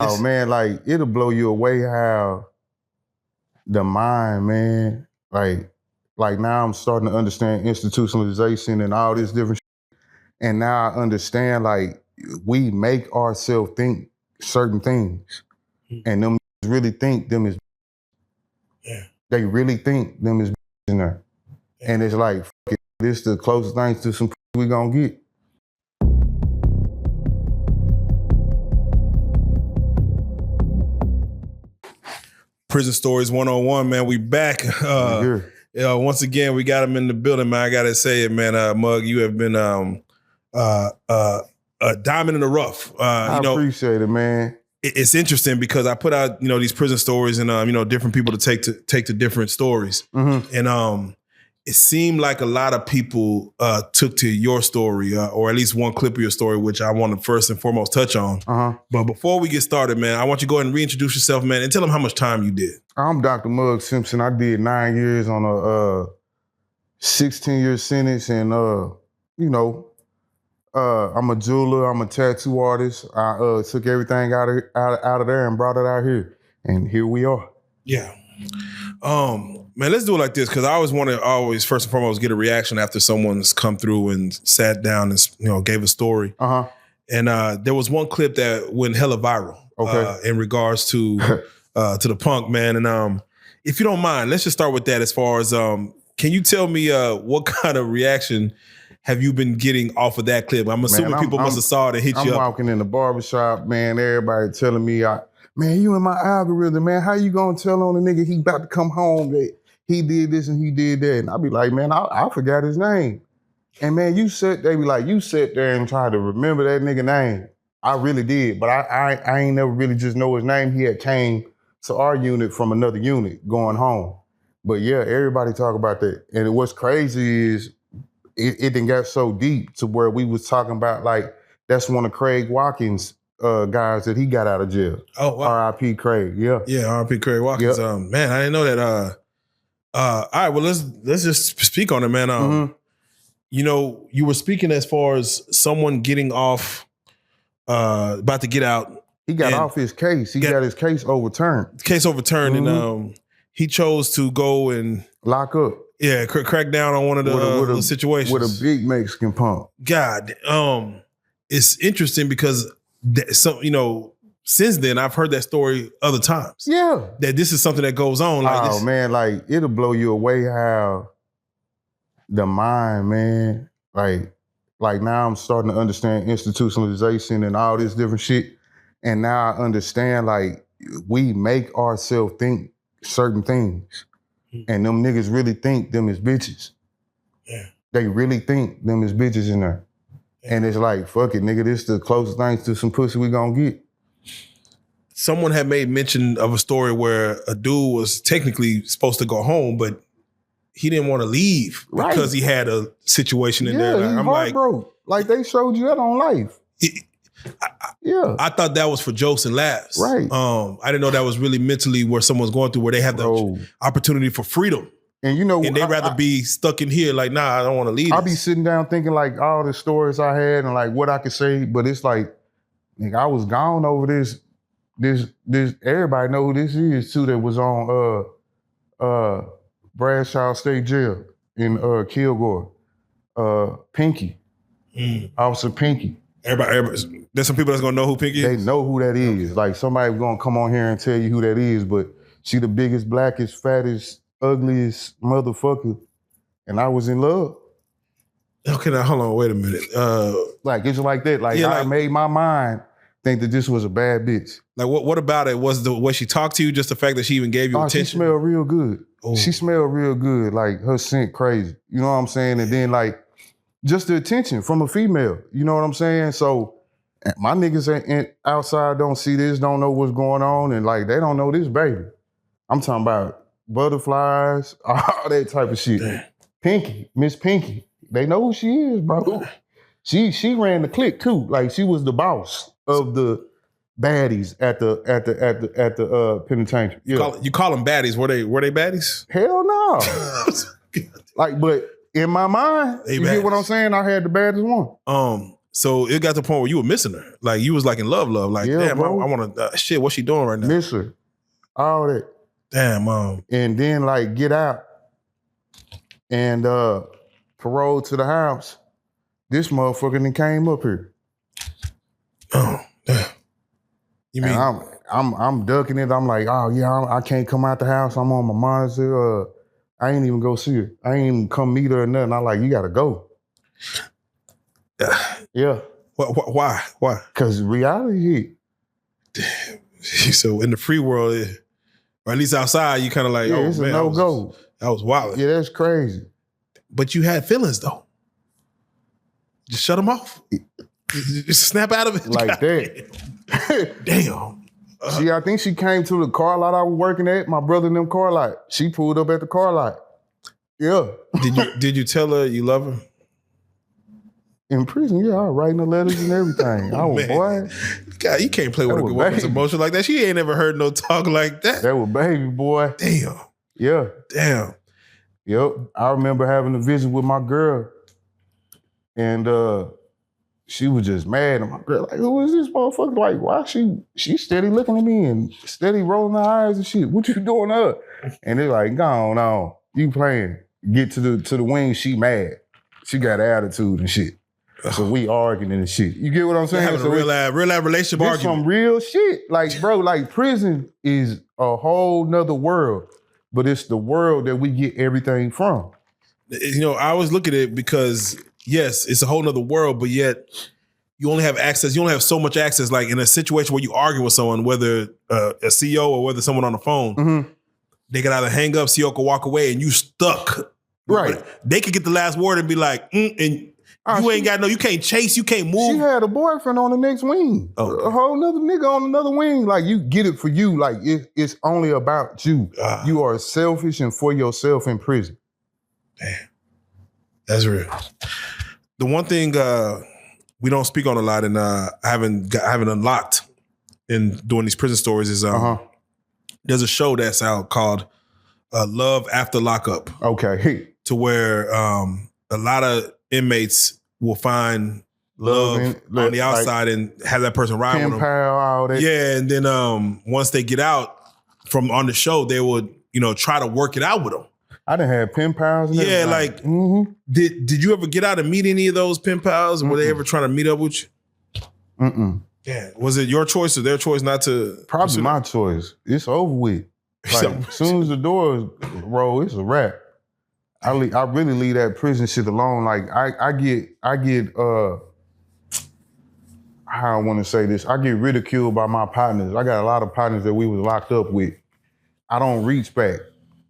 Oh man, like it'll blow you away how the mind, man, like now I'm starting to understand institutionalization and all this different shit. And now I understand like we make ourselves think certain things. And them really think them is they really think them is in there. And it's like, fuck it, this the closest things to some we gonna get. Prison Stories 101, man. We back. Once again, we got him in the building, man. I gotta say it, man. Mug, you have been a diamond in the rough. I appreciate it, man. It's interesting because I put out, these prison stories and different people to take to different stories. Mm-hmm. And it seemed like a lot of people took to your story, or at least one clip of your story, which I want to first and foremost touch on. Uh-huh. But before we get started, man, I want you to go ahead and reintroduce yourself, man, and tell them how much time you did. I'm Dr. Mug Simpson. I did 9 years on a 16-year sentence, and I'm a jeweler. I'm a tattoo artist. I took everything out of there and brought it out here, and here we are. Yeah. Man, let's do it like this, because I always first and foremost get a reaction after someone's come through and sat down and gave a story. Uh-huh. And there was one clip that went hella viral. Okay. In regards to the punk, man. And if you don't mind, let's just start with that. As far as can you tell me what kind of reaction have you been getting off of that clip? I'm assuming people must have saw it and hit you up. I'm walking in the barbershop, man. Everybody telling me, man, you in my algorithm, man. How you gonna tell on a nigga he about to come home that he did this and he did that? And I'll be like, man, I forgot his name. And man, you sat there and tried to remember that nigga name. I really did, but I ain't never really just know his name. He had came to our unit from another unit going home. But yeah, everybody talk about that. And what's crazy is it done got so deep to where we was talking about, like, that's one of Craig Watkins' guys that he got out of jail. Oh, wow. R.I.P. Craig, yeah. Yeah, R.I.P. Craig Watkins. Yep. Man, I didn't know that. All right, well, let's just speak on it, man. Mm-hmm. You were speaking as far as someone getting off, about to get out. He got off his case. He got his case overturned. Mm-hmm. And he chose to go and lock up. Yeah, crack down on one of the situations. With a big Mexican punk. God, it's interesting because since then I've heard that story other times. Yeah. That this is something that goes on. Like man, like it'll blow you away how the mind, man, like now I'm starting to understand institutionalization and all this different shit. And now I understand like we make ourselves think certain things. And them niggas really think them is bitches. Yeah. They really think them is bitches in there. Yeah. And it's like, fuck it, nigga, this the closest things to some pussy we gonna get. Someone had made mention of a story where a dude was technically supposed to go home, but he didn't want to leave because he had a situation in there. I'm like, like they showed you that on Life. I thought that was for jokes and laughs. Right. I didn't know that was really mentally where someone's going through, where they have the opportunity for freedom. And and they'd rather be stuck in here. Like, nah, I don't want to leave. I'll be sitting down thinking like all the stories I had and like what I could say, but it's like, nigga, I was gone over this. Everybody know who this is too. That was on Bradshaw State Jail in Kilgore. Pinky, Officer Pinky. Everybody, there's some people that's gonna know who Pinky is. They know who that is. Like somebody gonna come on here and tell you who that is, but she the biggest, blackest, fattest, ugliest motherfucker, and I was in love. Okay, now hold on, wait a minute. Like it's like that. Like I made my mind think that this was a bad bitch. Like what about it? Was the way she talked to you, just the fact that she even gave you attention? She smelled real good. Oh. She smelled real good. Like her scent crazy. You know what I'm saying? And then like just the attention from a female. You know what I'm saying? So my niggas ain't outside don't see this, don't know what's going on, and like they don't know this baby. I'm talking about butterflies, all that type of shit. Damn. Pinky, Miss Pinky. They know who she is, bro. She ran the clique too. Like she was the boss of the baddies at the penitentiary. Yeah. You call them baddies? Were they baddies? Hell no. Like, but in my mind, you get what I'm saying? I had the baddest one. So it got to the point where you were missing her. Like you was like in love. Like, Yeah, damn, bro. I want to, shit, what's she doing right now? Miss her. All that. Damn, And then like get out and parole to the house. This motherfucker then came up here. Oh, damn. You mean? And I'm ducking it. I'm like, oh yeah, I can't come out the house. I'm on my monitor. I ain't even go see her. I ain't even come meet her or nothing. I'm like, you gotta go. Yeah. Why? Because reality hit. So in the free world, or at least outside, you kind of like, yeah, it's a no-go. That was wild. Yeah, that's crazy. But you had feelings though. Just shut them off. Just snap out of it. Like that. Damn. See, I think she came to the car lot I was working at, my brother in them car lot. She pulled up at the car lot. Yeah. Did you tell her you love her? In prison, yeah, I was writing the letters and everything. I was, boy. God, you can't play with a good woman's emotion like that. She ain't never heard no talk like that. That was baby, boy. Damn. Yeah. Damn. Yep. I remember having a visit with my girl. And she was just mad. And my girl, like, who is this motherfucker? Like, why she steady looking at me and steady rolling her eyes and shit. What you doing to her? And they're like, go on. You playing. Get to the wing, she mad. She got attitude and shit. So we arguing and shit. You get what I'm saying? Having so a real life relationship argument. Some real shit. Like, bro, like prison is a whole nother world. But it's the world that we get everything from. You know, I always look at it because, yes, it's a whole nother world, but yet you only have access. You only have so much access. Like in a situation where you argue with someone, whether a CEO or whether someone on the phone, they can either hang up, CEO can walk away, and you stuck. Right. They could get the last word and be like, and you ain't got you can't chase, you can't move. She had a boyfriend on the next wing. Oh. A whole nother nigga on another wing. Like, you get it for you. Like, it's only about you. You are selfish and for yourself in prison. Damn. That's real. The one thing we don't speak on a lot, and I haven't unlocked in doing these prison stories is there's a show that's out called Love After Lockup. Okay. To where a lot of inmates will find love on the outside, like, and have that person ride with them. All that. Yeah, and then once they get out from on the show, they would try to work it out with them. I done had pen pals. And yeah, like did you ever get out and meet any of those pen pals? Were they ever trying to meet up with you? Yeah. Was it your choice or their choice not to? Probably my choice. It's over with. Like, as soon as the doors roll, it's a wrap. I really leave that prison shit alone. Like I get how I want to say this. I get ridiculed by my partners. I got a lot of partners that we was locked up with. I don't reach back.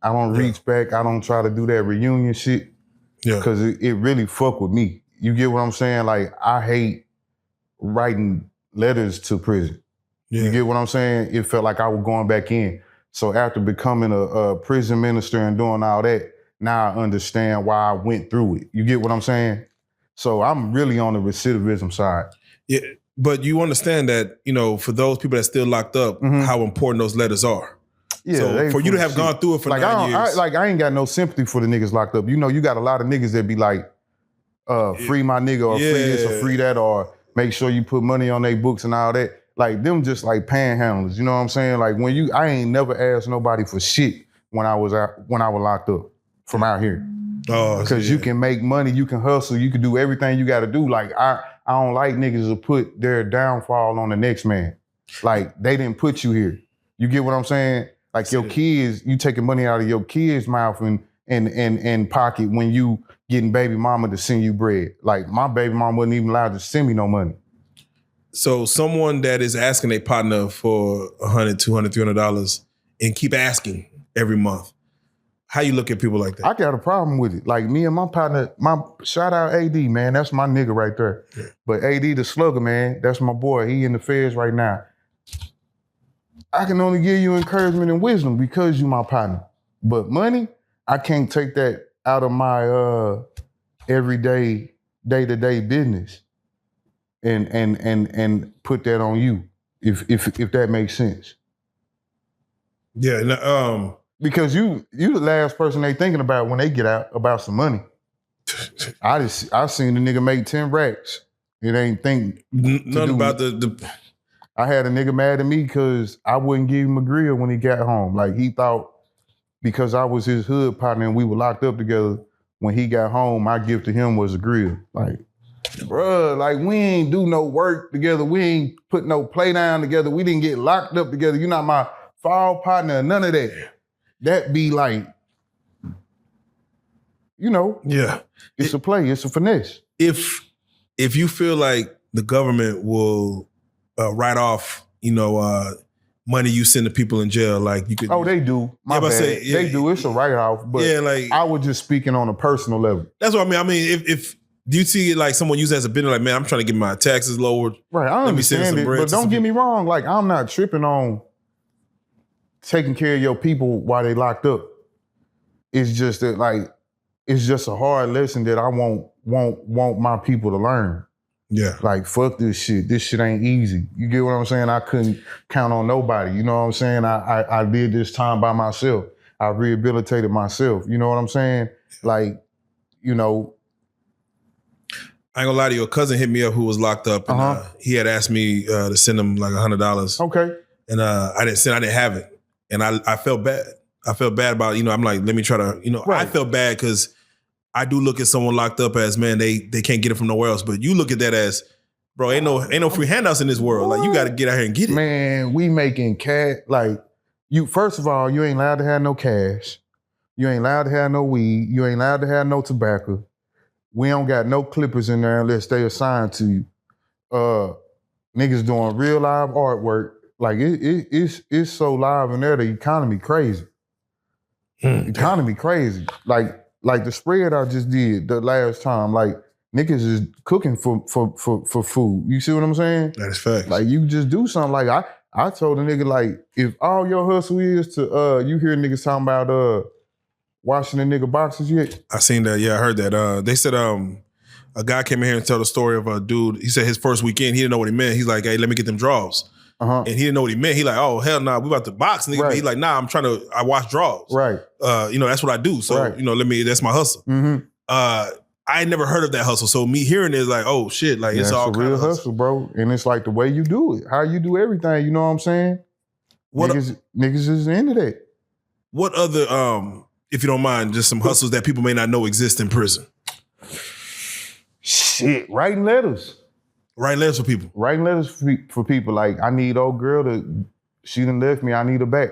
I don't try to do that reunion shit. Yeah. Cause it really fuck with me. You get what I'm saying? Like, I hate writing letters to prison. Yeah. You get what I'm saying? It felt like I was going back in. So after becoming a prison minister and doing all that, now I understand why I went through it. You get what I'm saying? So I'm really on the recidivism side. Yeah, but you understand that, for those people that still locked up, how important those letters are. Yeah, so for you to have gone through it for 9 years. I ain't got no sympathy for the niggas locked up. You got a lot of niggas that be like, free my nigga, or free this or free that, or make sure you put money on their books and all that. Like, them just like panhandlers, you know what I'm saying? Like, I ain't never asked nobody for shit when I was locked up from out here. Oh, because you can make money, you can hustle, you can do everything you got to do. Like, I don't like niggas to put their downfall on the next man. Like, they didn't put you here. You get what I'm saying? Like, your kids, you taking money out of your kids' mouth and pocket when you getting baby mama to send you bread. Like, my baby mama wasn't even allowed to send me no money. So someone that is asking a partner for $100, $200, $300 and keep asking every month, how you look at people like that? I got a problem with it. Like, me and my partner, shout out AD, man. That's my nigga right there. Yeah. But AD the slugger, man, that's my boy. He in the feds right now. I can only give you encouragement and wisdom because you my partner. But money, I can't take that out of my everyday, day-to-day business and put that on you, if that makes sense. Yeah, because you the last person they thinking about when they get out about some money. I seen the nigga make 10 racks It ain't think. Nothing about the. I had a nigga mad at me because I wouldn't give him a grill when he got home. Like he thought because I was his hood partner and we were locked up together, when he got home, my gift to him was a grill. Like, bruh, like we ain't do no work together. We ain't put no play down together. We didn't get locked up together. You're not my fall partner, none of that. That be like, you know, yeah, it's a play, it's a finesse. If you feel like the government will write off, money you send to people in jail, like you could. Oh, they do. My bad. They do. It's a write-off. But like I was just speaking on a personal level. That's what I mean. I mean, if do you see it like someone use it as a business, like, man, I'm trying to get my taxes lowered. Right, I understand it, but don't get me wrong. Like, I'm not tripping on taking care of your people while they locked up. It's just that, like, it's just a hard lesson that I want my people to learn. Yeah. Like, fuck this shit. This shit ain't easy. You get what I'm saying? I couldn't count on nobody. You know what I'm saying? I did this time by myself. I rehabilitated myself. You know what I'm saying? Like, you know. I ain't gonna lie to you. A cousin hit me up who was locked up, and he had asked me to send him like $100. Okay. And I didn't have it. And I felt bad. I felt bad about, I'm like, let me try to, right. I felt bad because I do look at someone locked up as, man, they can't get it from nowhere else. But you look at that as, bro, ain't no free handouts in this world. Like, you got to get out here and get it. Man, we making cash. Like, first of all, you ain't allowed to have no cash. You ain't allowed to have no weed. You ain't allowed to have no tobacco. We don't got no clippers in there unless they assigned to you. Niggas doing real live artwork. Like, it's so live in there, the economy crazy. Economy crazy. Like the spread I just did the last time, like niggas is cooking for food. You see what I'm saying? That is facts. Like you just do something. Like I told a nigga, like, if all your hustle is to you hear niggas talking about washing the nigga boxes yet? I seen that. Yeah, I heard that. They said a guy came in here and told the story of a dude. He said his first weekend, he didn't know what he meant. He's like, hey, let me get them draws. And he didn't know what he meant. He like, oh, hell nah, we about to box. Nigga. Right. He like, nah, I wash draws. Right. That's what I do. So, right. That's my hustle. Mm-hmm. I ain't never heard of that hustle. So me hearing it is like, oh shit, like it's all a real hustle, bro. And it's like the way you do it, how you do everything, you know what I'm saying? Niggas is into that. What other, if you don't mind, just some hustles that people may not know exist in prison? Shit, writing letters. Writing letters for people. Writing letters for people. Like, I need old girl she done left me, I need her back.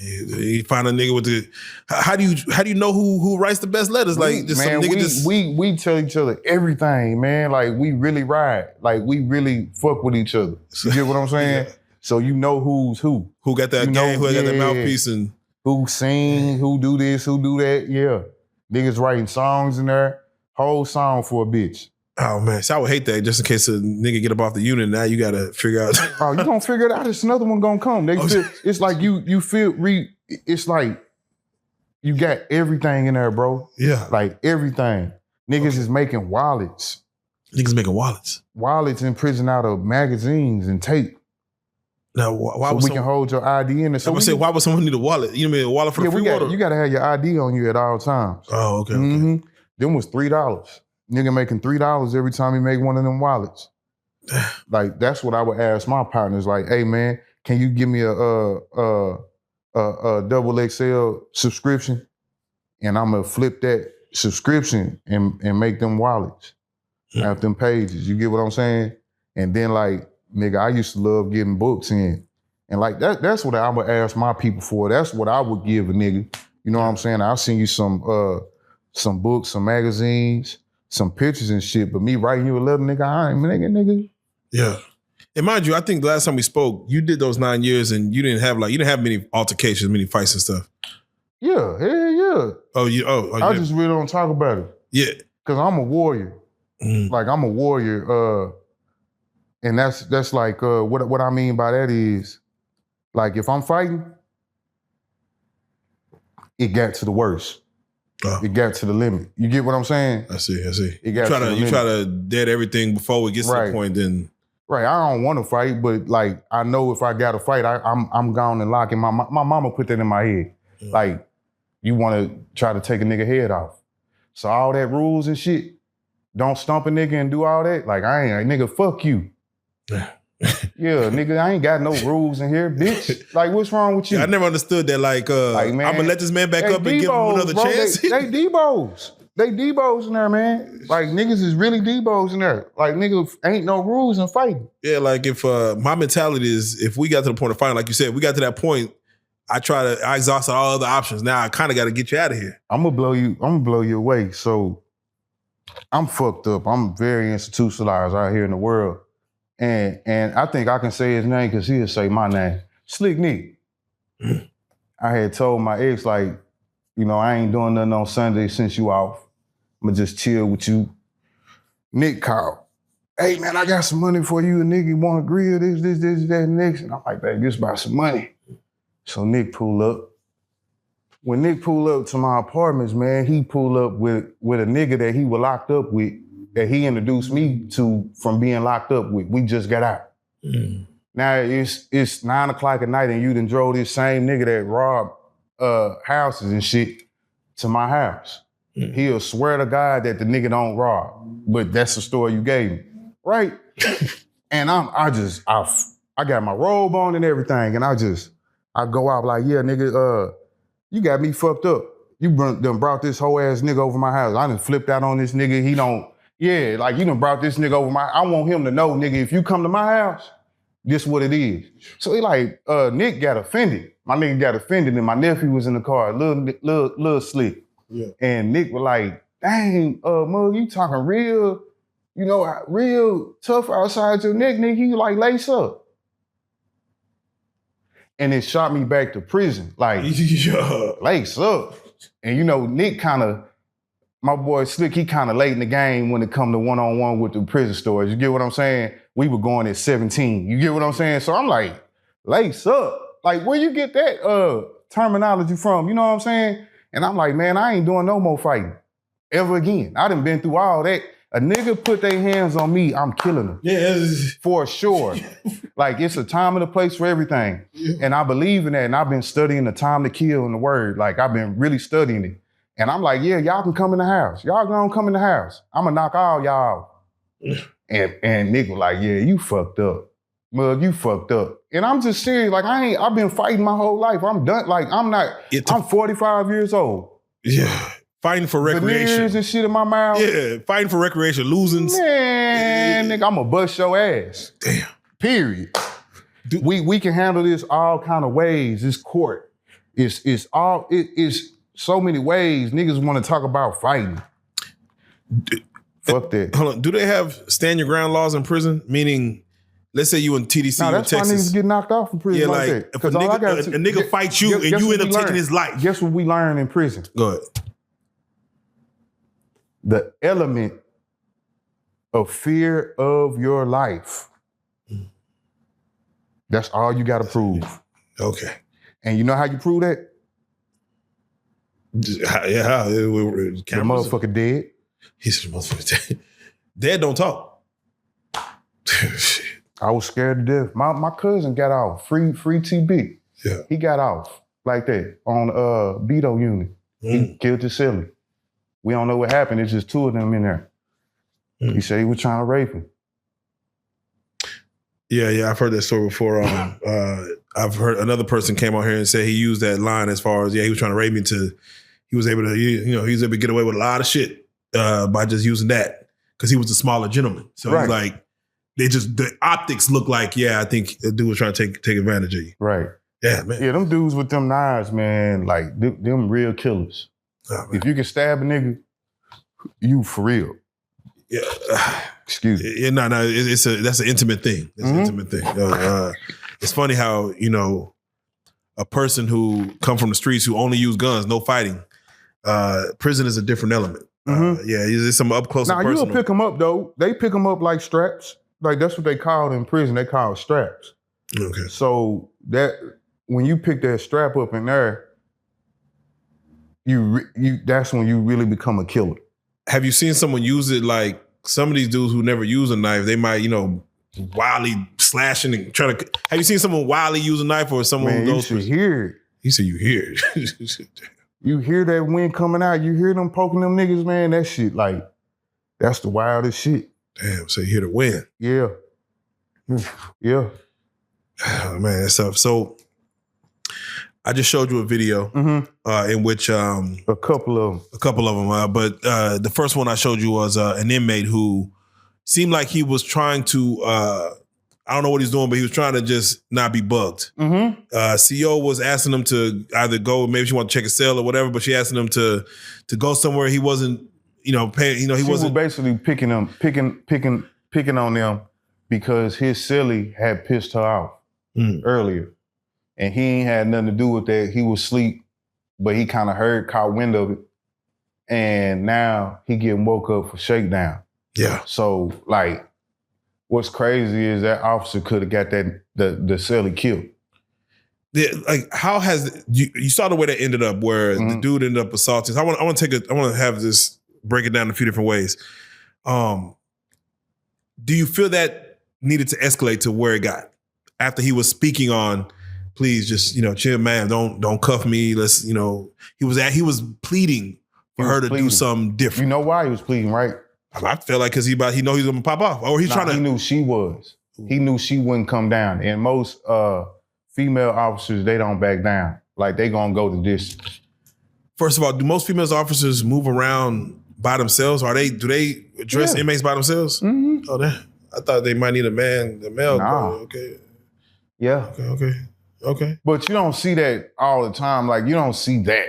You find a nigga with the. How do you know who writes the best letters? Like, just man, some nigga we tell each other everything, man. Like, we really ride. Like, we really fuck with each other. You get what I'm saying? Yeah. So you know who's who. Who got that game? Who got that mouthpiece? And who sing? Who do this? Who do that? Yeah, niggas writing songs in there. Whole song for a bitch. Oh man, so I would hate that. Just in case a nigga get up off the unit, now you gotta figure out. Oh, you gonna figure it out? There's another one gonna come. It's like you feel. It's like you got everything in there, bro. Yeah, like everything. Niggas is making wallets. Niggas making wallets. Wallets in prison out of magazines and tape. Now, why so we can hold your ID in there. So why would someone need a wallet? You mean a wallet for the free water? You gotta have your ID on you at all times. Oh, okay. Mm-hmm. Them was $3. Nigga making $3 every time he make one of them wallets. Like, that's what I would ask my partners. Like, hey man, can you give me a double XL subscription? And I'm gonna flip that subscription and make them wallets out them pages. You get what I'm saying? And then, like, nigga, I used to love getting books in. And like that's what I would ask my people for. That's what I would give a nigga. You know what I'm saying? I'll send you some books, some magazines, some pictures and shit, but me writing you a letter, nigga, I ain't nigga. Yeah. And mind you, I think the last time we spoke, you did those 9 years and you didn't have many altercations, many fights and stuff. Yeah, yeah. I just really don't talk about it. Yeah. Cause I'm a warrior. Like, I'm a warrior. And that's like, what I mean by that is, like, if I'm fighting, it got to the worst. Oh. It got to the limit. You get what I'm saying? I see. It got you try to dead everything before it gets to the point, then. Right. I don't want to fight, but like, I know if I got to fight, I'm gone and locking. My mama put that in my head. Yeah. Like, you want to try to take a nigga head off. So all that rules and shit, don't stump a nigga and do all that. Like, I ain't, nigga, fuck you. Yeah, nigga, I ain't got no rules in here, bitch. Like, what's wrong with you? Yeah, I never understood that. Like man, I'm gonna let this man back up and give him another chance. They Debos. They Debos in there, man. Like, niggas is really Debos in there. Like, nigga, ain't no rules in fighting. Yeah, like if my mentality is, if we got to the point of fighting, like you said, we got to that point, I exhausted all other options. Now I kind of got to get you out of here. I'm gonna blow you away. So I'm fucked up. I'm very institutionalized out here in the world. And I think I can say his name because he'll say my name. Slick Nick. I had told my ex, like, you know, I ain't doing nothing on Sunday since you off. I'm gonna just chill with you. Nick called. Hey, man, I got some money for you. A nigga want to grill this, that, and next. And I'm like, baby, this about some money. So Nick pull up. When Nick pull up to my apartments, man, he pull up with a nigga that he was locked up with, that he introduced me to from being locked up with. We just got out. Now it's 9 o'clock at night and you done drove this same nigga that robbed houses and shit to my house. He'll swear to God that the nigga don't rob, but that's the story you gave me, right? And I got my robe on and everything, and I go out like, yeah, nigga, you got me fucked up. You done brought this whole ass nigga over my house. I done flipped out on this nigga. He don't. Yeah, like, you done brought this nigga over I want him to know, nigga, if you come to my house, this what it is. So he like, Nick got offended. My nigga got offended and my nephew was in the car, little slick. Yeah. And Nick was like, dang, mug, you talking real, you know, real tough outside your neck, nigga. You like lace up. And it shot me back to prison, like, lace up. And you know, Nick my boy Slick, he kind of late in the game when it come to one-on-one with the prison stories. You get what I'm saying? We were going at 17. You get what I'm saying? So I'm like, lace up. Like, where you get that terminology from? You know what I'm saying? And I'm like, man, I ain't doing no more fighting ever again. I done been through all that. A nigga put their hands on me, I'm killing them. Yeah. For sure. Like, it's a time and a place for everything. Yeah. And I believe in that. And I've been studying the time to kill in the word. Like, I've been really studying it. And I'm like, yeah, y'all can come in the house. Y'all gonna come in the house. I'm gonna knock all y'all out. And Nick was like, yeah, you fucked up. Mug, you fucked up. And I'm just serious. Like, I've been fighting my whole life. I'm done. Like, I'm 45 years old. Yeah. Fighting for recreation. Veneers and shit in my mouth. Yeah, fighting for recreation, losing. Man, nigga, I'm gonna bust your ass. Damn. Period. We can handle this all kind of ways. This court. It's so many ways. Niggas want to talk about fighting. Fuck that. Hold on. Do they have stand your ground laws in prison? Meaning, let's say you in TDC or Texas. That's why niggas get knocked off in prison like that. If a nigga fights you and you end up taking his life. Guess what we learn in prison? Go ahead. The element of fear of your life. That's all you got to prove. Okay. And you know how you prove that? Yeah, the motherfucker dead. He said the motherfucker dead. Dead don't talk. I was scared to death. My cousin got off. Free TB. Yeah. He got off like that on Beto unit. He killed his silly. We don't know what happened. It's just two of them in there. He said he was trying to rape him. Yeah, I've heard that story before. I've heard another person came on here and said he used that line as far as, he was trying to rape me he was able to get away with a lot of shit by just using that because he was a smaller gentleman. So right. He's like, the optics look like, I think the dude was trying to take advantage of you. Right. Yeah, man. Yeah, them dudes with them knives, man, like them real killers. Oh, if you can stab a nigga, you for real. Yeah. Excuse me. Yeah, no, that's an intimate thing. That's an intimate thing. It's funny how, a person who come from the streets who only use guns, no fighting, prison is a different element. It's some up close and personal. You'll pick them up, though. They pick them up like straps. Like, that's what they call it in prison. They call it straps. Okay. So that when you pick that strap up in there, that's when you really become a killer. Have you seen someone use it? Like some of these dudes who never use a knife, they might, wildly slashing and trying to. Have you seen someone wildly use a knife or someone who goes? You should hear it. He said you hear it. You hear that wind coming out. You hear them poking them niggas, man. That shit, like, That's the wildest shit. Damn, so you're here to win. Yeah. Yeah. Oh, man, that's tough. So I just showed you a video in which a couple of them, but the first one I showed you was an inmate who seemed like he was trying to. I don't know what he's doing, but he was trying to just not be bugged. CO was asking him to either go, maybe she wanted to check his cell or whatever, but she asking him to go somewhere he wasn't, paying. He she wasn't was basically picking on them because his silly had pissed her off earlier. And he ain't had nothing to do with that. He was asleep, but he kind of caught wind of it. And now he getting woke up for shakedown. Yeah. So like, what's crazy is that officer could have got the celly killed. Yeah, like how has you saw the way that ended up where the dude ended up assaulting? I want to have this break it down in a few different ways. Do you feel that needed to escalate to where it got after he was speaking on, please just chill, man, don't cuff me. Let's he was pleading for her to do something different. You know why he was pleading, right? I feel like because he know he's gonna pop off, or he's trying to. He knew she was. He knew she wouldn't come down, and most female officers, they don't back down. Like they gonna go the distance. First of all, do most female officers move around by themselves? Do they address inmates by themselves? Oh, I thought they might need a male. Nah. Okay. Yeah. Okay. But you don't see that all the time. Like you don't see that.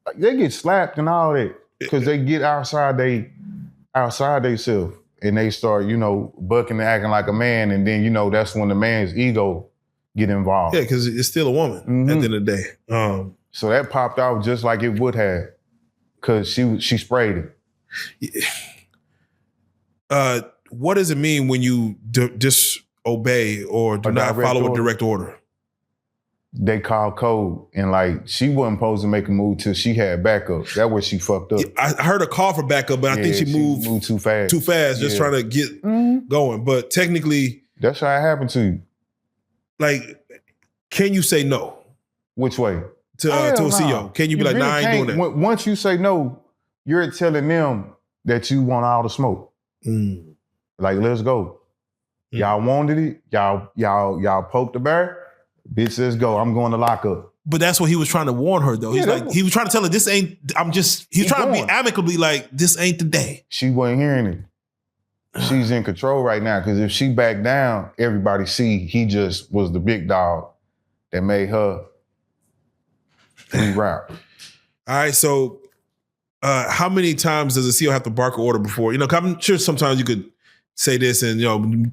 Like they get slapped and all that because they get outside themselves and they start, bucking and acting like a man, and then that's when the man's ego get involved. Yeah, because it's still a woman at the end of the day. So that popped out just like it would have, because she sprayed it. What does it mean when you disobey or do not follow a direct order? They call code, and like she wasn't supposed to make a move till she had backup. That's where she fucked up. I heard a call for backup, but I think she moved too fast. Just trying to get going. But technically, that's how it happened to you. Like, can you say no? Which way? To a CEO? Can you be like, really nah, I ain't doing that? Once you say no, you're telling them that you want all the smoke. Like, let's go. Y'all wanted it. Y'all poked the bear. Bitch, let's go. I'm going to lockup. But that's what he was trying to warn her, though. He was trying to tell her, this ain't, he's trying to be amicably like, this ain't the day. She wasn't hearing it. She's in control right now, because if she backed down, everybody see he just was the big dog that made her reroute. All right, so how many times does a CO have to bark an order before? I'm sure sometimes you could say this and,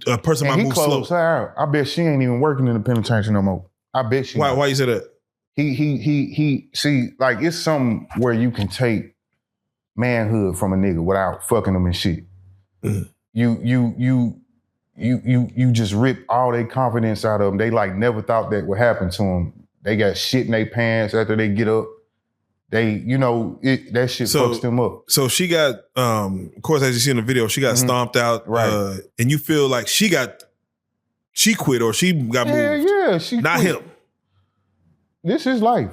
a person might move slow. Her out. I bet she ain't even working in the penitentiary no more. I bet she. Why you say that? He see, like, it's something where you can take manhood from a nigga without fucking them and shit. You just rip all their confidence out of them. They like never thought that would happen to them. They got shit in their pants after they get up. They, that shit fucks them up. So she got, of course, as you see in the video, she got stomped out. Right. And you feel like she quit or she got moved. Yeah, she Not quit. him. This is life.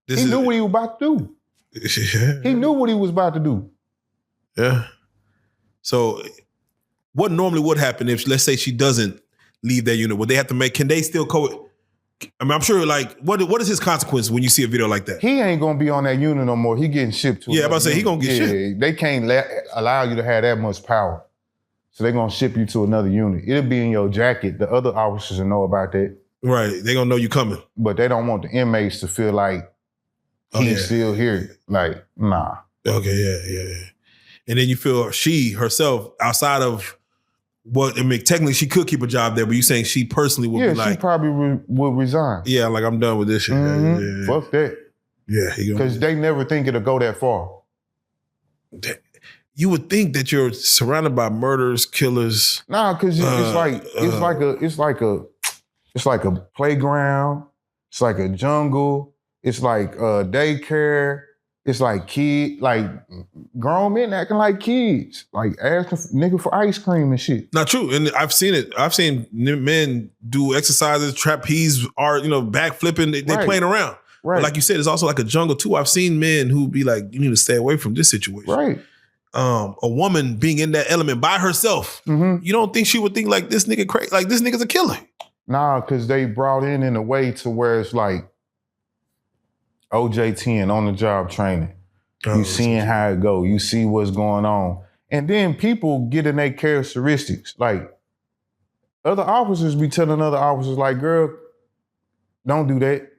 He knew what he was about to do. Yeah. He knew what he was about to do. Yeah. So what normally would happen if, let's say, she doesn't leave that unit? Would they have to can they still I'm sure, like, what is his consequence when you see a video like that? He ain't gonna be on that unit no more. He getting shipped to. Yeah, I'm about to say, he gonna get shipped. They can't allow you to have that much power. So they're gonna ship you to another unit. It'll be in your jacket. The other officers will know about that. Right, they gonna know you coming. But they don't want the inmates to feel like he's still here. Like, nah. Okay, yeah. And then you feel she herself, outside of technically she could keep a job there, but you saying she personally would be like... Yeah, she probably would resign. Yeah, like, I'm done with this shit. Yeah. Fuck that. Yeah. Because they never think it'll go that far. You would think that you're surrounded by murderers, killers. Nah, because it's like a playground. It's like a jungle. It's like daycare. It's like grown men acting like kids, like asking nigga for ice cream and shit. Not true, and I've seen it. I've seen men do exercises, trapeze, art, back flipping. They playing around. Right. But like you said, it's also like a jungle too. I've seen men who be like, you need to stay away from this situation. Right. a woman being in that element by herself, you don't think she would think like this nigga crazy, like this nigga's a killer? Nah, because they brought in a way to where it's like OJ10 on the job training. You seeing how it go. You see what's going on. And then people get in their characteristics. Like, other officers be telling other officers, like, girl, don't do that.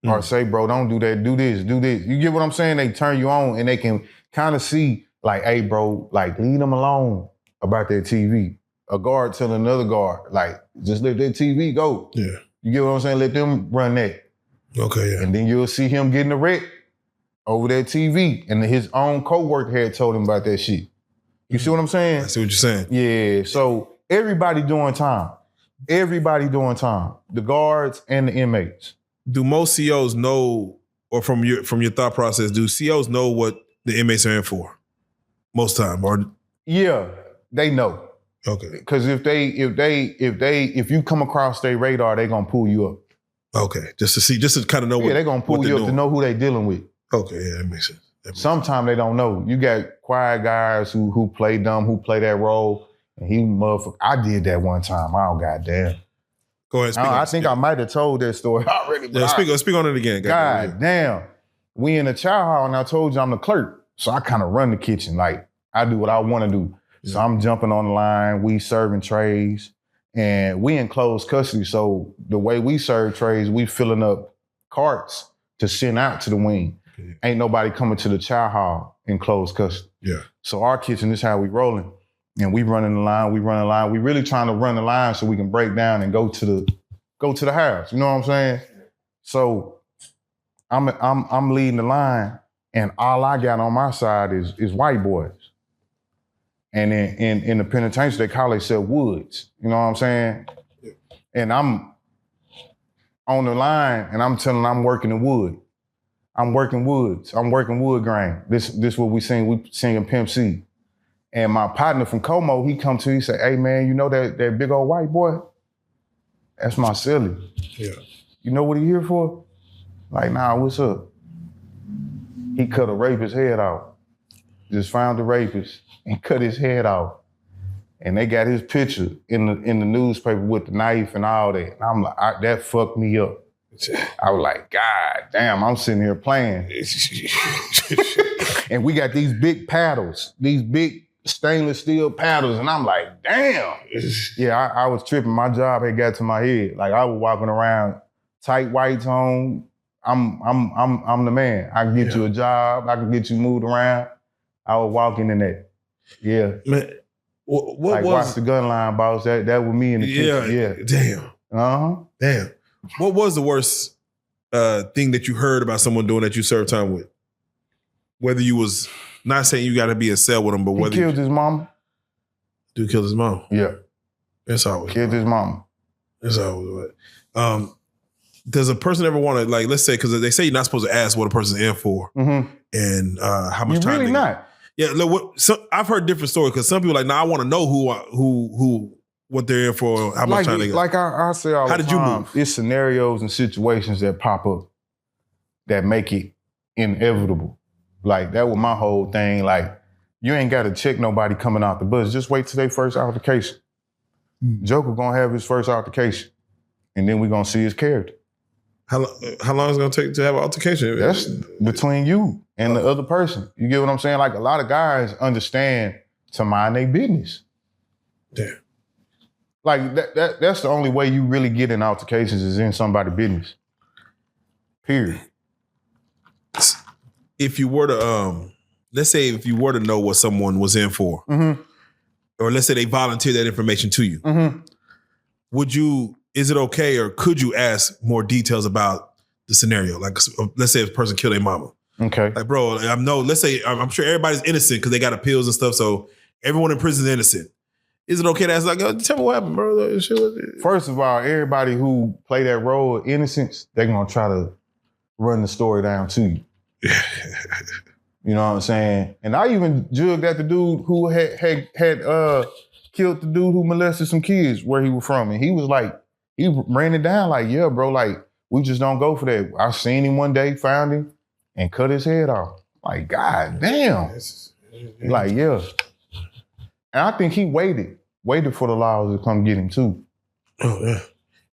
Or say, bro, don't do that. Do this, do this. You get what I'm saying? They turn you on and they can kind of see, like, hey, bro, like, leave them alone about that TV. A guard telling another guard, like, just let that TV go. Yeah. You get what I'm saying? Let them run that. Okay, yeah. And then you'll see him getting a wreck over that TV. And his own coworker had told him about that shit. You see what I'm saying? I see what you're saying. Yeah. So everybody doing time. Everybody doing time. The guards and the inmates. Do most COs know, or from your thought process, do COs know what the inmates are in for? Most time, or yeah, they know. Okay. Because if you come across their radar, they gonna pull you up. Okay, just to kind of know. Yeah, they gonna pull you up to know who they dealing with. Okay, yeah, that makes sense. Sometimes they don't know. You got quiet guys who play dumb, who play that role, and he motherfucker. I did that one time. Oh goddamn. Go ahead. I think I might have told that story already. Yeah, speak on it again. God damn. We in the chow hall, and I told you I'm the clerk, so I kind of run the kitchen. Like, I do what I want to do. So I'm jumping on the line, we serving trays, and we in closed custody. So the way we serve trays, we filling up carts to send out to the wing. Okay. Ain't nobody coming to the chow hall in closed custody. Yeah. So our kitchen, this is how we rolling. And we running the line, we really trying to run the line so we can break down and go to the house. You know what I'm saying? So I'm leading the line, and all I got on my side is white boys. And in the penitentiary, they call themselves woods. You know what I'm saying? And I'm on the line, and I'm telling them I'm working the wood. I'm working woods. I'm working wood grain. This what we sing. We singing Pimp C. And my partner from Como, he come to me, he say, hey man, you know that big old white boy? That's my silly. Yeah. You know what he here for? Like, nah, what's up? He cut a rapist's head off. Just found the rapist and cut his head off. And they got his picture in the newspaper with the knife and all that. And I'm like, that fucked me up. I was like, God damn, I'm sitting here playing. And we got these big paddles, these big stainless steel paddles. And I'm like, damn. Yeah, I was tripping. My job had got to my head. Like, I was walking around tight whites on. I'm the man. I can get you a job. I can get you moved around. I was walking in that. Yeah. Man, what like, was... watch the gun line, boss. That was me in the kitchen. Yeah. Damn. Uh-huh. Damn. What was the worst thing that you heard about someone doing that you served time with? Whether you was, not saying you got to be in cell with him, but whether he killed his mama. Dude killed his mom. Yeah. That's always killed his mama. That's always what. Does a person ever want to, like, let's say, because they say you're not supposed to ask what a person's in for, and how much you're time. Really not. Yeah, look, I've heard different stories because some people are like, nah, I want to know what they're in for, how much time they got. Like I say all the time. How did you move? It's scenarios and situations that pop up that make it inevitable. Like, that was my whole thing. Like, you ain't got to check nobody coming out the bus. Just wait till their first altercation. Joker gonna have his first altercation, and then we gonna see his character. How long is it gonna take to have an altercation? That's between you and the other person. You get what I'm saying? Like, a lot of guys understand to mind their business. Damn. Like, that's the only way you really get in altercations is in somebody's business. Period. If you were to, let's say if you were to know what someone was in for, or let's say they volunteered that information to you, is it okay or could you ask more details about the scenario? Like, let's say if a person killed their mama. Okay. Like, bro, let's say, I'm sure everybody's innocent because they got appeals and stuff, so everyone in prison is innocent. Is it okay to ask, like, tell me what happened, bro? First of all, everybody who play that role of innocence, they're going to try to run the story down to you. You know what I'm saying? And I even jugged at the dude who had killed the dude who molested some kids where he was from. And he was like, he ran it down like, yeah, bro, like, we just don't go for that. I seen him one day, found him, and cut his head off. Like, God damn. Like, yeah. And I think he waited for the laws to come get him too. Oh,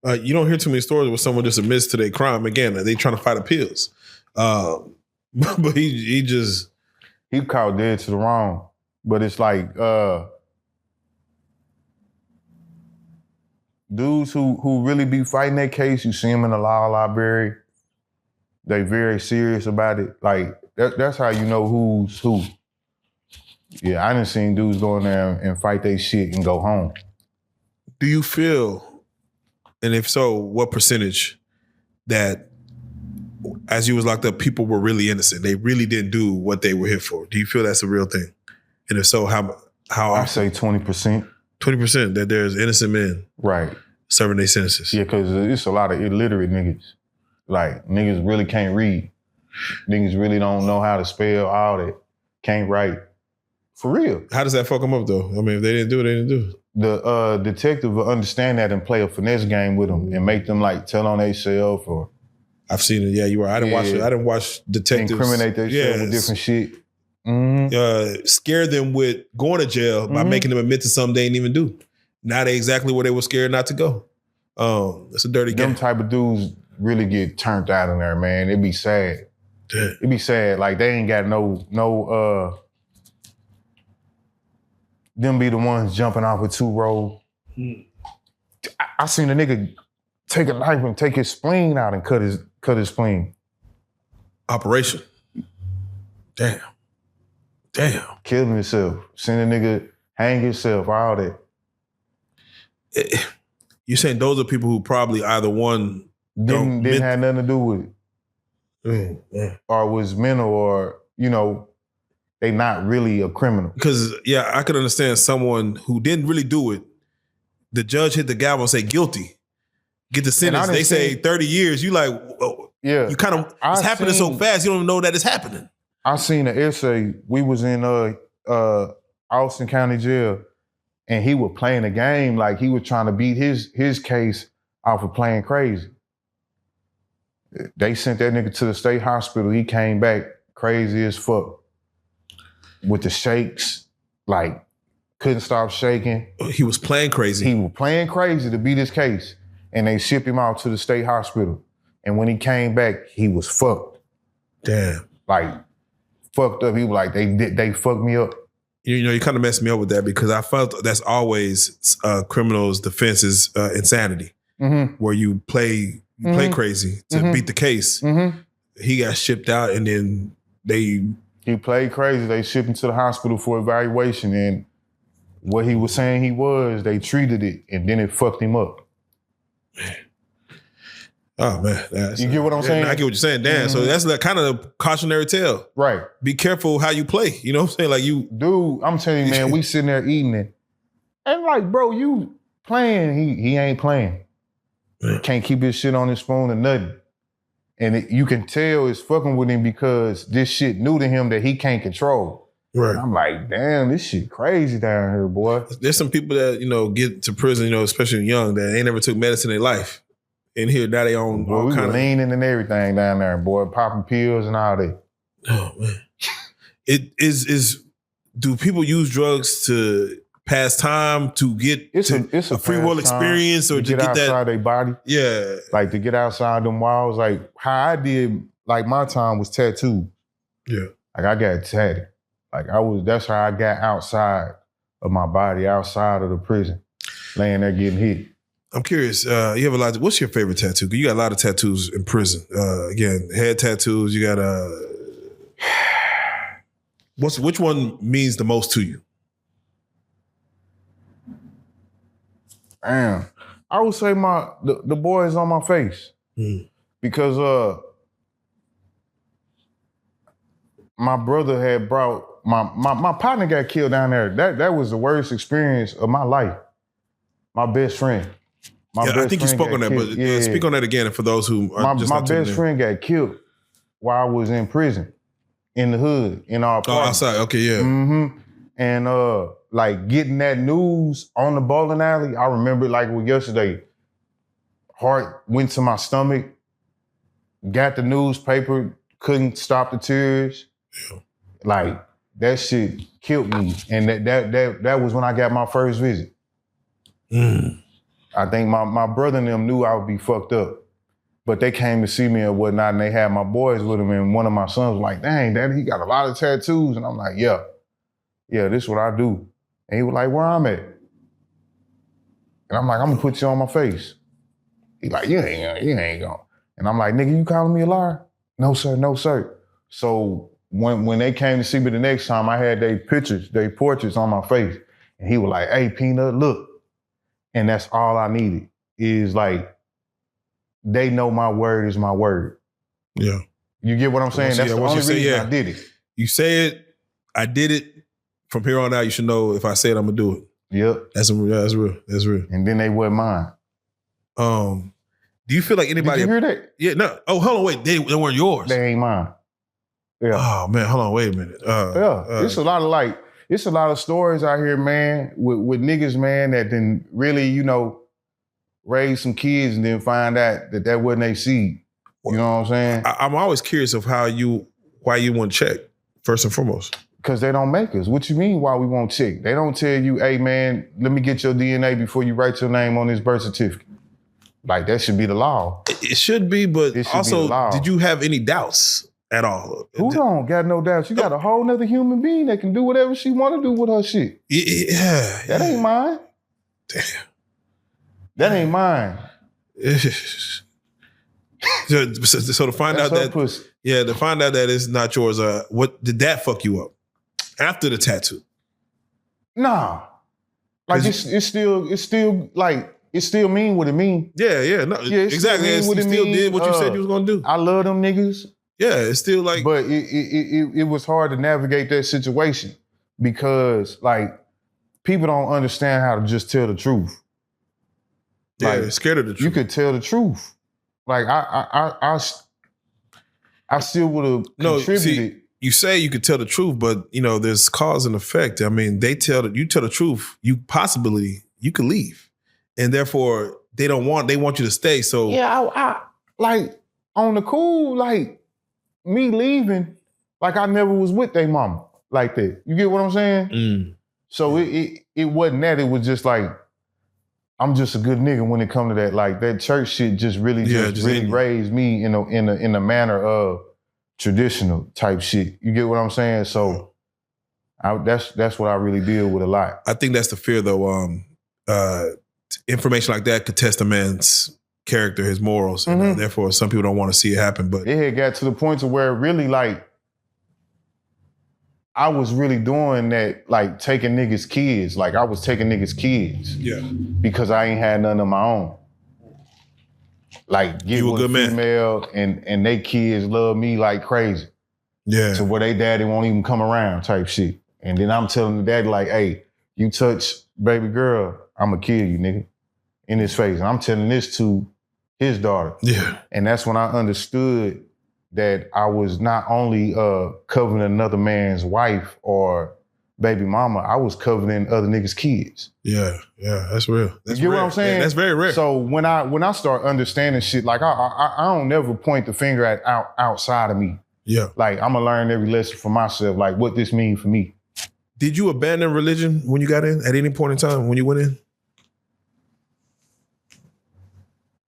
yeah. You don't hear too many stories where someone just admits to their crime. Again, they trying to fight appeals. But he just... He caught dead to the wrong. But it's like, dudes who really be fighting that case, you see them in the law library, they very serious about it. Like, that's how you know who's who. Yeah, I done seen dudes go in there and fight their shit and go home. Do you feel, and if so, what percentage that as you was locked up, people were really innocent? They really didn't do what they were here for. Do you feel that's a real thing? And if so, how I say 20%. 20% that there's innocent men right serving their sentences. Yeah, because it's a lot of illiterate niggas. Like, niggas really can't read. Niggas really don't know how to spell, all that. Can't write. For real. How does that fuck them up, though? I mean, if they didn't do it, they didn't do it. The detective will understand that and play a finesse game with them and make them, like, tell on themselves or... I've seen it. Yeah, you are. I didn't watch detectives. Incriminate themselves with different shit. Mm-hmm. Scare them with going to jail by making them admit to something they didn't even do. Now they exactly where they were scared not to go. It's a dirty game. Them type of dudes really get turned out in there, man. It'd be sad. Yeah. It'd be sad. Like, they ain't got no them be the ones jumping off with 2 rolls. I seen a nigga take a knife and take his spleen out and cut his spleen. Operation. Damn. Killing himself. Seen a nigga hang himself, all that. You're saying those are people who probably either one didn't have nothing to do with it. Or was mental, or, they not really a criminal. Because, yeah, I could understand someone who didn't really do it. The judge hit the gavel and say guilty. Get the sentence. They say 30 years. You like, yeah. You kind of, it's happening so fast, you don't even know that it's happening. I seen an essay. We was in Austin County Jail, and he was playing a game like he was trying to beat his case off of playing crazy. They sent that nigga to the state hospital. He came back crazy as fuck with the shakes, like couldn't stop shaking. He was playing crazy. He was playing crazy to beat his case, and they shipped him out to the state hospital. And when he came back, he was fucked. Damn. Like, fucked up. He was like, they fucked me up. You kind of messed me up with that, because I felt that's always criminals' defense is insanity, where you play crazy to beat the case. He got shipped out, and then he played crazy. They shipped him to the hospital for evaluation, and what he was saying they treated it, and then it fucked him up. Oh, man. You get what I'm saying? I get what you're saying, Dan. So that's like kind of a cautionary tale. Right. Be careful how you play. You know what I'm saying? Like you... Dude, I'm telling you, man, we sitting there eating it. And like, bro, you playing, he ain't playing. Can't keep his shit on his phone or nothing. And you can tell it's fucking with him because this shit new to him that he can't control. Right. And I'm like, damn, this shit crazy down here, boy. There's some people that, get to prison, especially young, that ain't never took medicine in their life. And here, now they own all kind of leaning and everything down there, boy, popping pills and all that. Oh, man. It is do people use drugs to pass time, to get it's a free will experience, or to get outside their body? Yeah. Like to get outside them walls. Like how I did, like my time was tattooed. Yeah. Like I got tatted. Like that's how I got outside of my body, outside of the prison, laying there getting hit. I'm curious, you have a lot, what's your favorite tattoo? You got a lot of tattoos in prison. Again, head tattoos, you got which one means the most to you? Damn. I would say the boys on my face. Because my brother had brought, my partner got killed down there. That was the worst experience of my life. My best friend. I think you spoke on that, but speak on that again for those who are just my best friend got killed while I was in prison, in the hood, in our apartment. Oh, outside, okay, yeah. And like getting that news on the bowling alley, I remember like it was yesterday. Heart went to my stomach, got the newspaper, couldn't stop the tears. Yeah. Like that shit killed me. And that was when I got my first visit. I think my brother and them knew I would be fucked up. But they came to see me and whatnot, and they had my boys with them, and one of my sons was like, dang, Daddy, he got a lot of tattoos. And I'm like, yeah, this is what I do. And he was like, where I'm at? And I'm like, I'm gonna put you on my face. He like, you ain't gonna. And I'm like, nigga, you calling me a liar? No, sir, no, sir. So when they came to see me the next time, I had their portraits on my face. And he was like, hey, Peanut, look. And that's all I needed is like, they know my word is my word. Yeah. You get what I'm saying? That's the only reason I did it. You say it, I did it. From here on out, you should know if I say it, I'm gonna do it. Yep. That's real. That's real. And then they weren't mine. Do you feel like anybody? Did you hear that? Yeah, no. Oh, hold on, wait. They weren't yours. They ain't mine. Yeah. Oh man, hold on, wait a minute. It's a lot of stories out here, man, with niggas, man, that then really, raise some kids and then find out that wasn't their seed. You know what I'm saying? I'm always curious of why you want to check, first and foremost. Because they don't make us. What you mean why we won't check? They don't tell you, hey man, let me get your DNA before you write your name on this birth certificate. Like that should be the law. It should be, but also, did you have any doubts at all? Who don't got no doubts? You got a whole nother human being that can do whatever she want to do with her shit. Yeah. That ain't mine. Damn. That ain't mine. So to find out that pussy. Yeah, to find out that it's not yours, what did that fuck you up after the tattoo? Nah. Like it's still mean what it mean. Yeah, no, exactly. You still did what you said you was gonna do. I love them niggas. Yeah, it's still like, but it was hard to navigate that situation because like people don't understand how to just tell the truth. Yeah, like, they're scared of the truth. You could tell the truth. Like I still would have contributed. See, you say you could tell the truth, but there's cause and effect. I mean, you tell the truth, you could leave, and therefore they want you to stay. So yeah, I like on the cool, like me leaving, like I never was with their mama like that. You get what I'm saying? So it wasn't that. It was just like I'm just a good nigga when it comes to that. Like that church shit just really raised me in a manner of traditional type shit. You get what I'm saying? So that's what I really deal with a lot. I think that's the fear though. Information like that could test a man's character, his morals. And therefore some people don't want to see it happen. But it had got to the point to where really like I was really doing that, like taking niggas' kids. Like I was taking niggas' kids. Yeah. Because I ain't had none of my own. Like get with a female and they kids love me like crazy. Yeah. So where they daddy won't even come around type shit. And then I'm telling the daddy like, hey, you touch baby girl, I'ma kill you, nigga. In his face. And I'm telling this to his daughter. Yeah. And that's when I understood that I was not only covering another man's wife or baby mama, I was covering other niggas' kids. Yeah, that's real. That's you get what I'm saying? Yeah, that's very rare. So when I start understanding shit, like I don't never point the finger at outside of me. Yeah. Like I'm gonna learn every lesson for myself, like what this mean for me. Did you abandon religion when you got in at any point in time when you went in?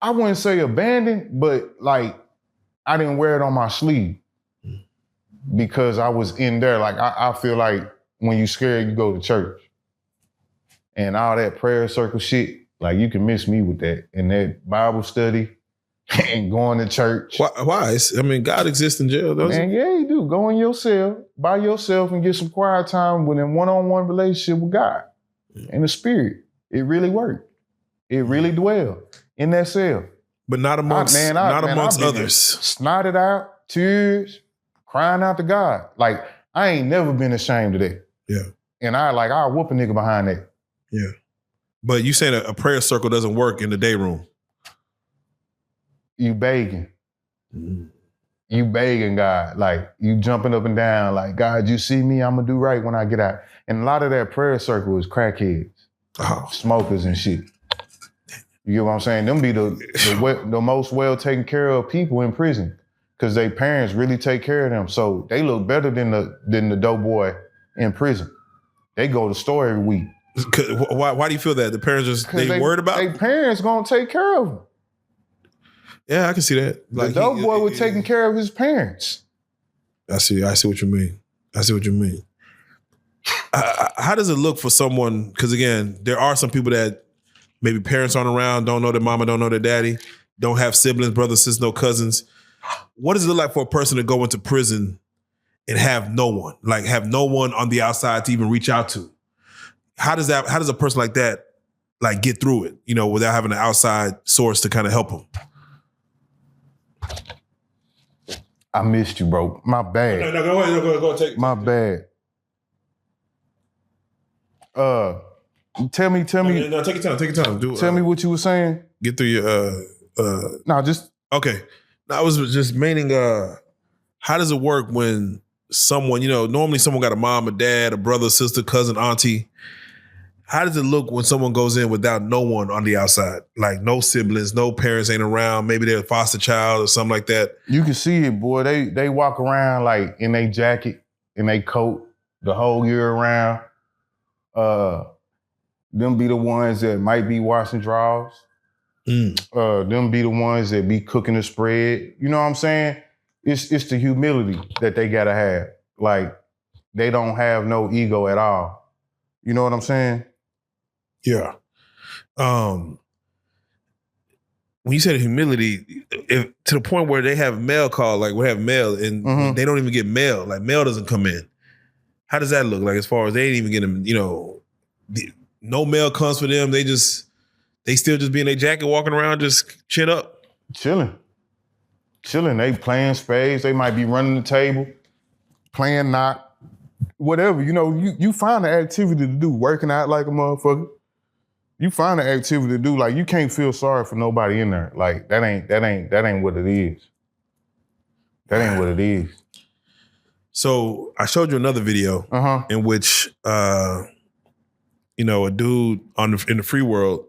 I wouldn't say abandon, but like I didn't wear it on my sleeve because I was in there. Like I feel like when you scared, you go to church. And all that prayer circle shit, like you can miss me with that. And that Bible study and going to church. Why? I mean, God exists in jail, doesn't he? Yeah, you do. Go in your cell, by yourself, and get some quiet time with a one-on-one relationship with God and the Spirit. It really worked. It really dwelled in that cell. But not amongst others. Snotted out, tears, crying out to God. Like, I ain't never been ashamed of that. Yeah. And I'll whoop a nigga behind that. Yeah. But you saying a prayer circle doesn't work in the day room. You begging. You begging God. Like, you jumping up and down. Like, God, you see me, I'm gonna do right when I get out. And a lot of that prayer circle is crackheads, smokers and shit. You get what I'm saying? Them be the most well taken care of people in prison because their parents really take care of them. So they look better than the dope boy in prison. They go to the store every week. Why do you feel that? The parents just, they worried about their parents gonna take care of them. Yeah, I can see that. Like the dope boy was taking care of his parents. I see what you mean. How does it look for someone? Because again, there are some people that maybe parents aren't around, don't know their mama, don't know their daddy, don't have siblings, brothers, sisters, no cousins. What does it look like for a person to go into prison and have no one, like have no one on the outside to even reach out to? How does a person like that like get through it, you know, without having an outside source to kind of help them? I missed you, bro. My bad. No, go ahead. Go ahead. My bad. Tell me. No, take your time. Tell me what you were saying. Get through your No, just okay. No, I was just meaning how does it work when someone, you know, normally someone got a mom, a dad, a brother, sister, cousin, auntie. How does it look when someone goes in without no one on the outside? Like no siblings, no parents ain't around. Maybe they're a foster child or something like that. You can see it, boy. They walk around like in their jacket, in their coat, the whole year around. Them be the ones that might be washing drawers. Them be the ones that be cooking the spread. You know what I'm saying? It's the humility that they gotta have. Like they don't have no ego at all. You know what I'm saying? Yeah. When you say the humility, to the point where they have mail call, like we have mail and they don't even get mail, like mail doesn't come in. How does that look? Like as far as they ain't even getting, you know, no mail comes for them. They still just be in their jacket walking around, just chin up. Chilling. They playing spades. They might be running the table, playing knock, whatever. You know, you find an activity to do, working out like a motherfucker. You find an activity to do, like you can't feel sorry for nobody in there. Like that ain't what it is. That ain't what it is. So I showed you another video in which you know, a dude in the free world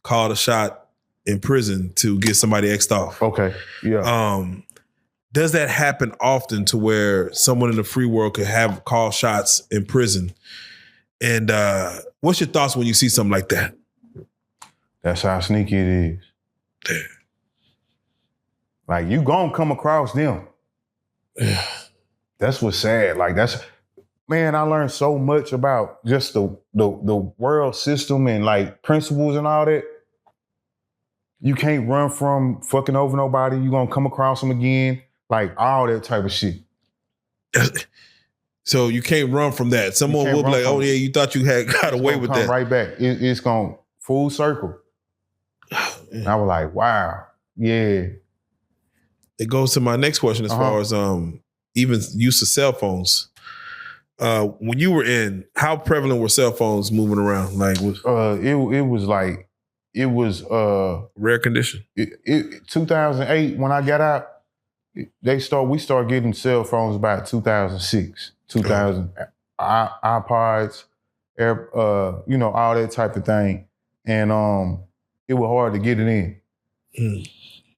called a shot in prison to get somebody X'd off. Okay. Yeah. Does that happen often to where someone in the free world could have call shots in prison? And what's your thoughts when you see something like that? That's how sneaky it is. Damn. Like you gonna come across them. Yeah. That's what's sad. Like man, I learned so much about just the world system and like principles and all that. You can't run from fucking over nobody. You gonna come across them again. Like all that type of shit. So you can't run from that. Someone will be like, oh yeah, you thought you had got away with that. Right back. It's gonna full circle. And I was like, wow, yeah. It goes to my next question as far as even use of cell phones. When you were in, how prevalent were cell phones moving around? Like, it was rare condition. 2008 when I got out, we started getting cell phones about 2006, 2000 iPods, you know, all that type of thing, and it was hard to get it in.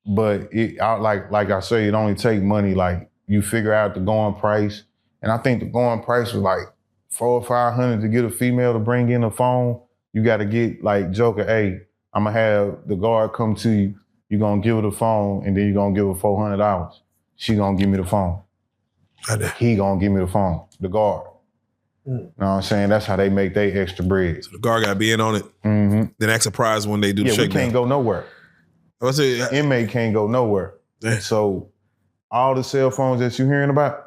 But like I say, it only take money. Like you figure out the going price. And I think the going price was like $400 or $500 to get a female to bring in a phone. You got to get like Joker, hey, I'm going to have the guard come to you. You're going to give her the phone and then you're going to give her $400. She going to give me the phone. He going to give me the phone, the guard. You know what I'm saying? That's how they make their extra bread. So the guard got to be in on it. Then act surprised when they do the shakedown. We can't go nowhere. Inmate can't go nowhere. Damn. So all the cell phones that you're hearing about,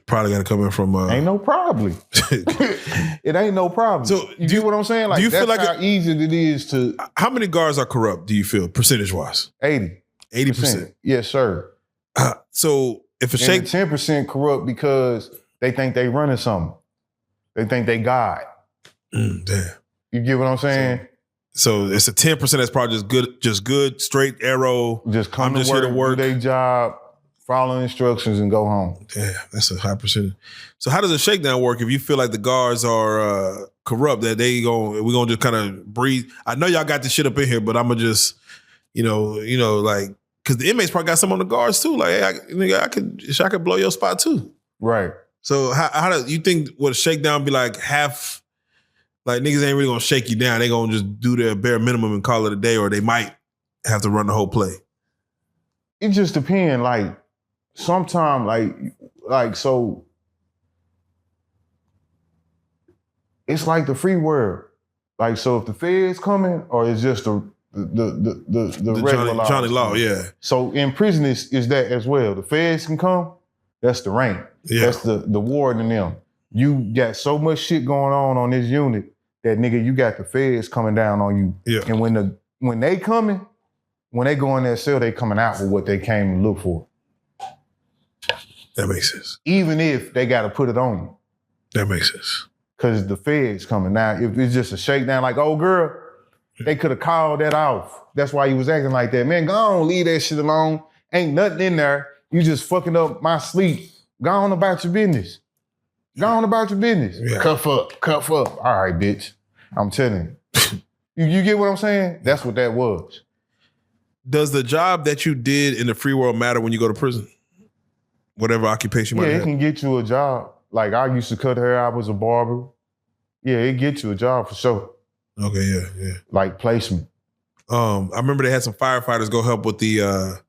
probably got to come in from. Ain't no problem. It ain't no problem. So you get what I'm saying? Like, do you feel like how easy it is to? How many guards are corrupt? Do you feel percentage wise? 80%. Yes, sir. So if a 10% corrupt because they think they running something. They think they God. Damn. You get what I'm saying? So it's a 10% that's probably just good, straight arrow. Just come to work, do their job, follow instructions, and go home. Damn, that's a high percentage. So how does a shakedown work if you feel like the guards are corrupt, that we're gonna just kind of breathe? I know y'all got this shit up in here, but I'm gonna just, you know, like, because the inmates probably got some on the guards too. Like, hey, I could blow your spot too. Right. So how do you think would a shakedown be like half? Like niggas ain't really gonna shake you down. They gonna just do their bare minimum and call it a day, or they might have to run the whole play. It just depends. Like sometimes, like so, it's like the free world. Like so, if the Fed's coming, or it's just the regular Johnny Law, yeah. So in prison is that as well. The Feds can come. That's the rank. Yeah. That's the warden and them. You got so much shit going on this unit that nigga, you got the Feds coming down on you. Yeah. And when they coming, when they go in that cell, they coming out with what they came to look for. That makes sense. Even if they got to put it on you. That makes sense. Because the Feds coming. Now, if it's just a shakedown like, oh, girl, they could have called that off. That's why he was acting like that. Man, go on, leave that shit alone. Ain't nothing in there. You just fucking up my sleep. Go on about your business. Go on about your business. Yeah. Cuff up. All right, bitch. I'm telling you. You get what I'm saying? That's what that was. Does the job that you did in the free world matter when you go to prison? Whatever occupation you might have. Yeah, it can get you a job. Like I used to cut hair. I was a barber. Yeah, it gets you a job for sure. Okay, yeah. Like placement. I remember they had some firefighters go help with the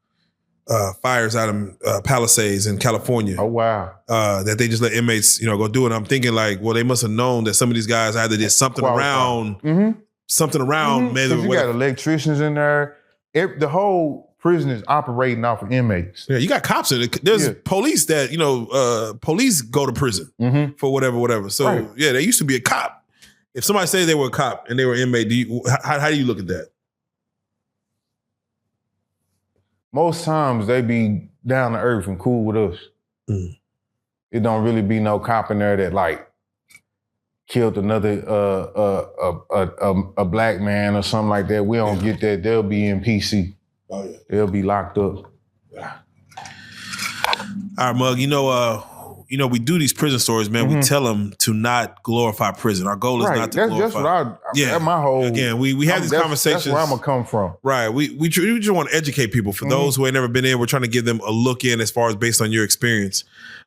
fires out in Palisades in California. Oh, wow. That they just let inmates, go do it. I'm thinking like, well, they must have known that some of these guys either did something around, maybe. You got electricians in there. The whole prison is operating off of inmates. Yeah, you got cops in it. There's police that, police go to prison for whatever. So, yeah, there used to be a cop. If somebody says they were a cop and they were inmate, how do you look at that? Most times they be down to earth and cool with us. Mm. It don't really be no cop in there that like killed another a black man or something like that. We don't get that. They'll be in PC. Oh yeah. They'll be locked up. Yeah. All right, Mug. We do these prison stories, man. We tell them to not glorify prison. Our goal is not to glorify. That's what that's my whole. Again, we have these conversations. That's where I'm gonna come from. Right. We just want to educate people. For those who ain't never been in, we're trying to give them a look in as far as based on your experience.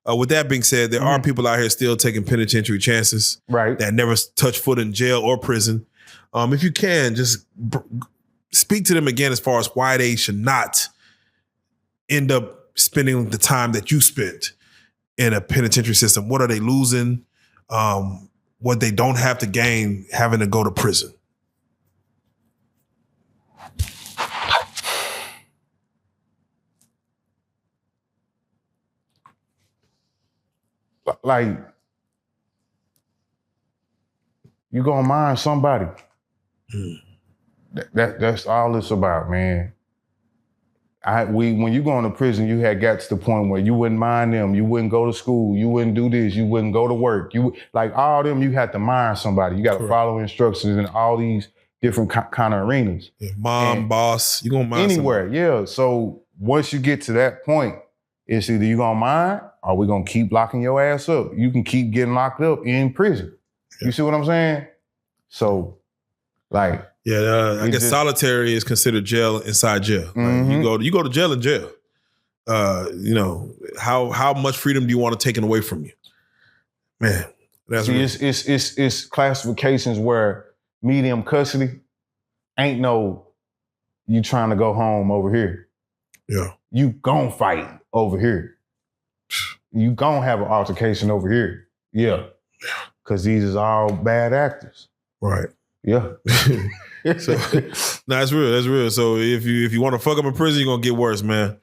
With that being said, there are people out here still taking penitentiary chances. Right. That never touch foot in jail or prison. If you can, just speak to them again as far as why they should not end up spending the time that you spent in a penitentiary system. What are they losing? What they don't have to gain having to go to prison. Like, you gonna mind somebody. That's all it's about, man. When you go into prison, you had got to the point where you wouldn't mind them. You wouldn't go to school. You wouldn't do this. You wouldn't go to work. Like all them, you had to mind somebody. You got to follow instructions in all these different kind of arenas. Yeah, mom, boss, you gonna mind anywhere. Somebody. Yeah. So once you get to that point, it's either you gonna mind or we gonna keep locking your ass up. You can keep getting locked up in prison. Yeah. You see what I'm saying? So, like. Yeah, I guess solitary is considered jail inside jail. Like you go to jail in jail. How much freedom do you want taken away from you? Man, that's it's classifications where medium custody ain't no you trying to go home over here. Yeah. You gon' fight over here. You gon' have an altercation over here. Yeah. Cause these is all bad actors. Right. Yeah. That's real. That's real. So if you want to fuck up in prison, you're gonna get worse, man.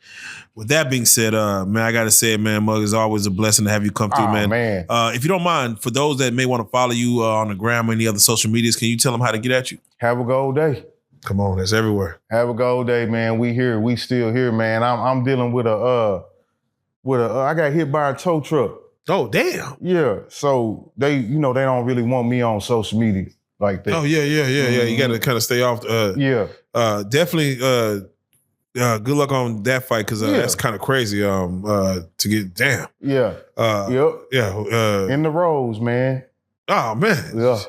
With that being said, man, I gotta say, man, Mug, it's always a blessing to have you come through, man. If you don't mind, for those that may want to follow you on the gram or any other social medias, can you tell them how to get at you? Have a gold day. Come on, that's everywhere. Have a gold day, man. We here. We still here, man. I'm dealing with I got hit by a tow truck. Oh, damn. Yeah. So they don't really want me on social media like that. Oh, yeah. You got to kind of stay off. Definitely good luck on that fight because that's kind of crazy to get, damn. Yeah. Yeah. In the rows, man. Oh, man. Yeah.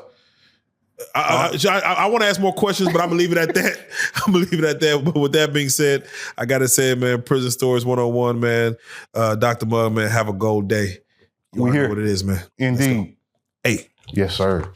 I want to ask more questions, but I'm going to leave it at that. But with that being said, I got to say, man, Prison Stories 101, man. Dr. Mug, man, have a gold day. You already know what it is, man. Indeed. Hey. Yes, sir.